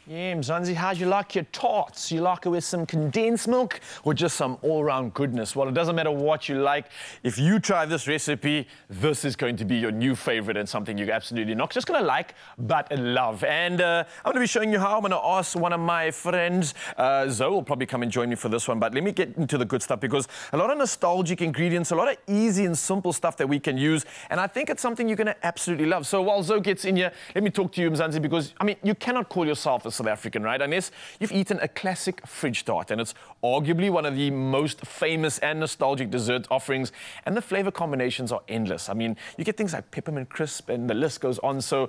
Yeah, Mzansi, how'd you like your tarts? You like it with some condensed milk or just some all-round goodness? Well, it doesn't matter what you like. If you try this recipe, this is going to be your new favorite and something you're absolutely not just going to like, but love. And I'm going to be showing you how. I'm going to ask one of my friends. Zoe will probably come and join me for this one, but let me get into the good stuff because a lot of nostalgic ingredients, a lot of easy and simple stuff that we can use, and I think it's something you're going to absolutely love. So while Zoe gets in here, let me talk to you, Mzansi, because, I mean, you cannot call yourself a South African, right? Unless you've eaten a classic fridge tart, and it's arguably one of the most famous and nostalgic dessert offerings, and the flavor combinations are endless. I mean, you get things like peppermint crisp, and the list goes on, so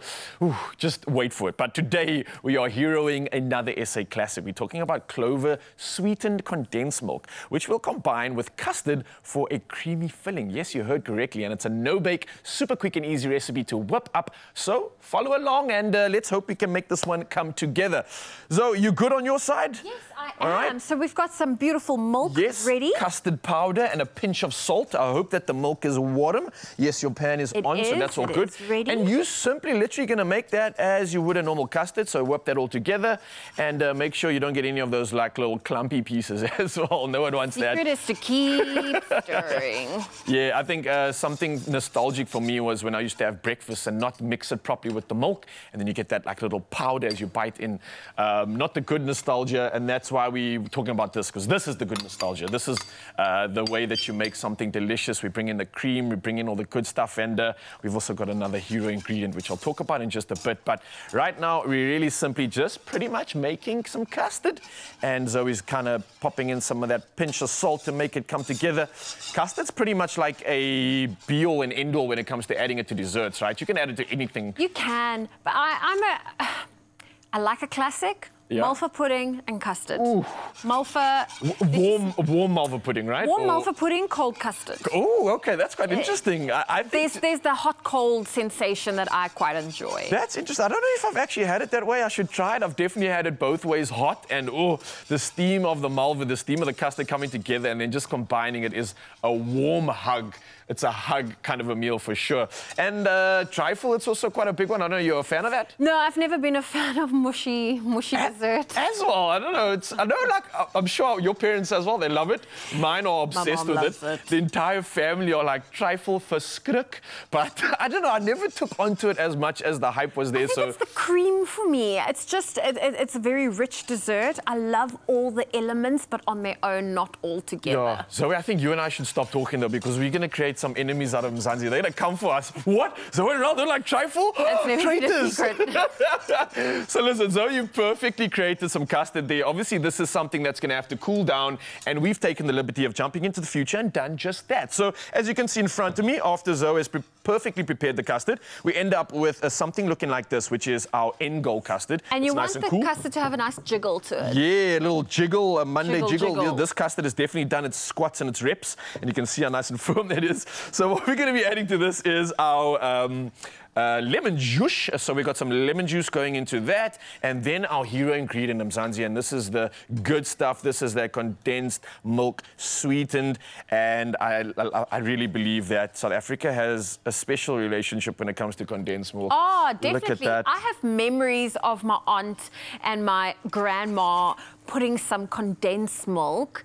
just wait for it. But today, we are heroing another SA classic. We're talking about Clover sweetened condensed milk, which will combine with custard for a creamy filling. Yes, you heard correctly, and it's a no-bake, super quick and easy recipe to whip up. So follow along, and let's hope we can make this one come together. Zoe, you good on your side? Yes, I am. All right. So we've got some beautiful milk ready. Custard powder and a pinch of salt. I hope that the milk is warm. Yes, your pan is on, so that's all good. Ready. And you simply literally going to make that as you would a normal custard. So whip that all together and make sure you don't get any of those like little clumpy pieces as well. No one wants that. The secret is to keep stirring. Yeah, I think something nostalgic for me was when I used to have breakfast and not mix it properly with the milk, and then you get that like little powder as you bite in. Not the good nostalgia, and that's why we're talking about this, because this is the good nostalgia. This is the way that you make something delicious. We bring in the cream, we bring in all the good stuff, and we've also got another hero ingredient, which I'll talk about in just a bit. But right now, we're really simply just pretty much making some custard, and Zoe's kind of popping in some of that pinch of salt to make it come together. Custard's pretty much like a be-all and end-all when it comes to adding it to desserts, right? You can add it to anything. You can, but I like a classic. Yeah. Malva pudding and custard. Ooh. Malva. Warm malva pudding, right? Warm malva pudding, cold custard. Oh, okay, that's quite interesting. I think there's the hot-cold sensation that I quite enjoy. That's interesting. I don't know if I've actually had it that way. I should try it. I've definitely had it both ways, hot and the steam of the malva, the steam of the custard coming together, and then just combining it is a warm hug. It's a hug kind of a meal for sure. And trifle, it's also quite a big one. I don't know, you're a fan of that? No, I've never been a fan of mushy dessert. As well, I don't know. I'm sure your parents as well, they love it. Mine are obsessed with it. The entire family are like trifle for skrik. But I don't know, I never took onto it as much as the hype was there. I think it's the cream for me. It's just, it's a very rich dessert. I love all the elements, but on their own, not all together. Yeah. Zoe, I think you and I should stop talking though, because we're going to create some enemies out of Mzansi. They're going to come for us. What? Zoe and Ronaldo like trifle? That's Traitors. secret. So listen, Zoe, you perfectly created some custard there. Obviously, this is something that's going to have to cool down, and we've taken the liberty of jumping into the future and done just that. So as you can see in front of me, after Zoe has perfectly prepared the custard, we end up with something looking like this, which is our end goal custard. And you want the custard to have a nice jiggle to it. Yeah, a little jiggle, a Monday jiggle. Jiggle. This custard has definitely done its squats and its reps, and you can see how nice and firm that is. So what we're going to be adding to this is our lemon juice. So we've got some lemon juice going into that, and then our hero ingredient, Mzansi, and this is the good stuff. This is that condensed milk, sweetened, and I really believe that South Africa has a special relationship when it comes to condensed milk. Oh, definitely. Look at that. I have memories of my aunt and my grandma putting some condensed milk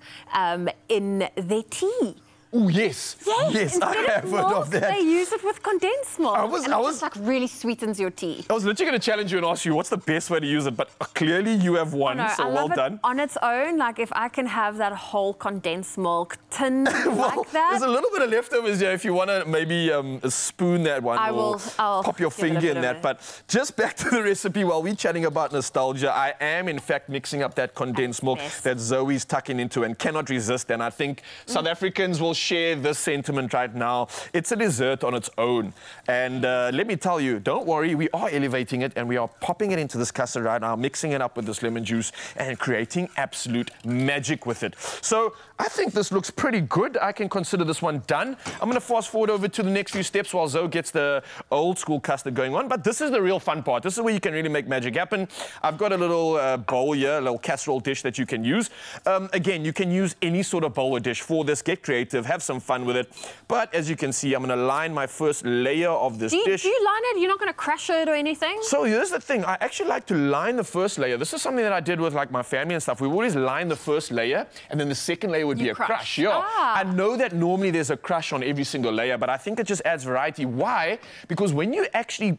in their tea. Oh, yes. Yes, I have heard of that. They use it with condensed milk. It just like really sweetens your tea. I was literally going to challenge you and ask you what's the best way to use it, but clearly you have one, so well done. On its own, like if I can have that whole condensed milk tin like that. There's a little bit of leftovers here if you want to maybe spoon that one or pop your finger in that. But just back to the recipe, while we're chatting about nostalgia, I am in fact mixing up that condensed milk that Zoe's tucking into and cannot resist. And I think South Africans will share this sentiment right now. It's a dessert on its own. And let me tell you, don't worry, we are elevating it and we are popping it into this custard right now, mixing it up with this lemon juice and creating absolute magic with it. So I think this looks pretty good. I can consider this one done. I'm going to fast forward over to the next few steps while Zoe gets the old school custard going on. But this is the real fun part. This is where you can really make magic happen. I've got a little bowl here, a little casserole dish that you can use. Again, you can use any sort of bowl or dish for this. Get creative. have some fun with it. But as you can see, I'm going to line my first layer of this dish. Do you line it? You're not going to crush it or anything? So here's the thing. I actually like to line the first layer. This is something that I did with like my family and stuff. We always line the first layer, and then the second layer would be a crush. Yeah. Ah. I know that normally there's a crush on every single layer, but I think it just adds variety. Why? Because when you actually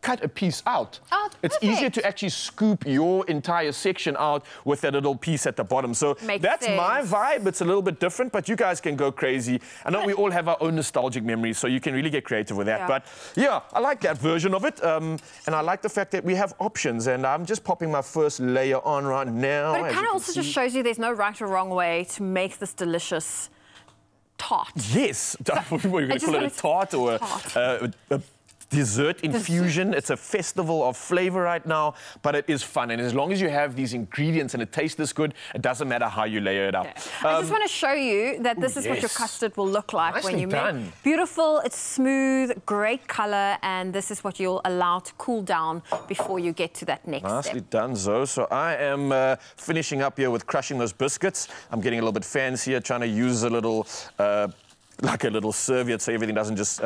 cut a piece out, it's easier to actually scoop your entire section out with that little piece at the bottom. So that's my vibe. It's a little bit different, but you guys can go crazy. I know we all have our own nostalgic memories, so you can really get creative with that. Yeah. But yeah, I like that version of it. And I like the fact that we have options, and I'm just popping my first layer on right now. But it kind of also just shows you there's no right or wrong way to make this delicious tart. Yes. We're going to call it a tart or a dessert infusion. It's a festival of flavor right now, but it is fun. And as long as you have these ingredients and it tastes this good, it doesn't matter how you layer it up. Okay. I just want to show you that this is what your custard will look like when you make it. Beautiful, it's smooth, great color, and this is what you'll allow to cool down before you get to that next Nicely step. done, Zoe. So I am finishing up here with crushing those biscuits. I'm getting a little bit fancier, trying to use a little like a little serviette so everything doesn't just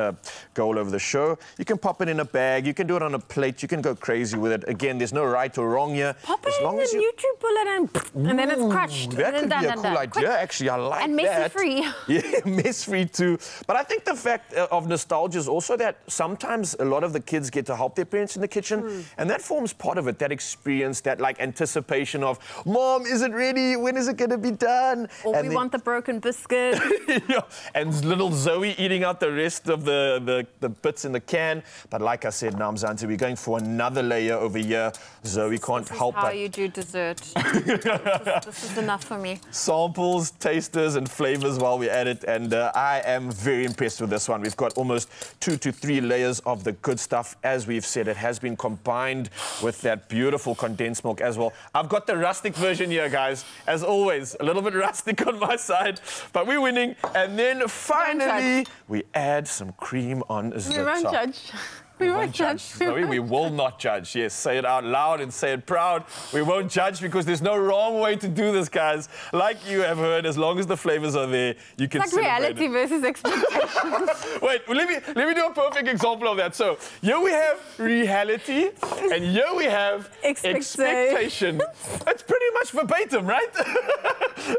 go all over the show. You can pop it in a bag, you can do it on a plate, you can go crazy with it. Again, there's no right or wrong here. Pop it in the Nutri bullet and then it's crushed. That could be a cool idea, actually. I like that. And messy-free. Yeah, mess-free too. But I think the fact of nostalgia is also that sometimes a lot of the kids get to help their parents in the kitchen, and that forms part of it, that experience, that like anticipation of, Mom, is it ready? When is it going to be done? Or and we want the broken biscuit. Yeah. And little Zoe eating out the rest of the bits in the can. But like I said, Namzanti, we're going for another layer over here. Zoe can't help but... how you do dessert. This is enough for me. Samples, tasters, and flavors while we're at it. And I am very impressed with this one. We've got almost 2 to 3 layers of the good stuff. As we've said, it has been combined with that beautiful condensed milk as well. I've got the rustic version here, guys. As always, a little bit rustic on my side. But we're winning. And then finally, we add some cream on the top. We won't judge. We won't judge. Sorry, we will not judge. Yes, say it out loud and say it proud. We won't judge because there's no wrong way to do this, guys. Like you have heard, as long as the flavors are there, you can celebrate reality versus expectations. Wait, let me do a perfect example of that. So here we have reality, and here we have expectation. It's pretty much verbatim, right?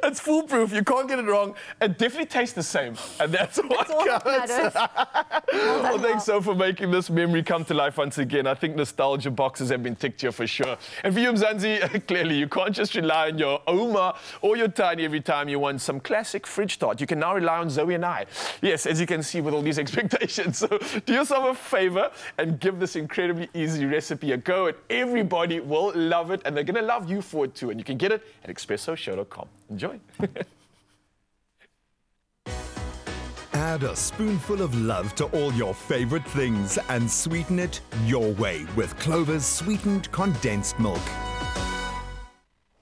It's foolproof. You can't get it wrong. It definitely tastes the same, and that's what counts. Well, thanks so for making this memory come to life once again. I think nostalgia boxes have been ticked here for sure. And for you, Mzansi, clearly you can't just rely on your Oma or your Tiny every time you want some classic fridge tart. You can now rely on Zoe and I. Yes, as you can see with all these expectations. So do yourself a favor and give this incredibly easy recipe a go, and everybody will love it, and they're going to love you for it too. And you can get it at expressoshow.com. Enjoy. Add a spoonful of love to all your favorite things and sweeten it your way with Clover's sweetened condensed milk.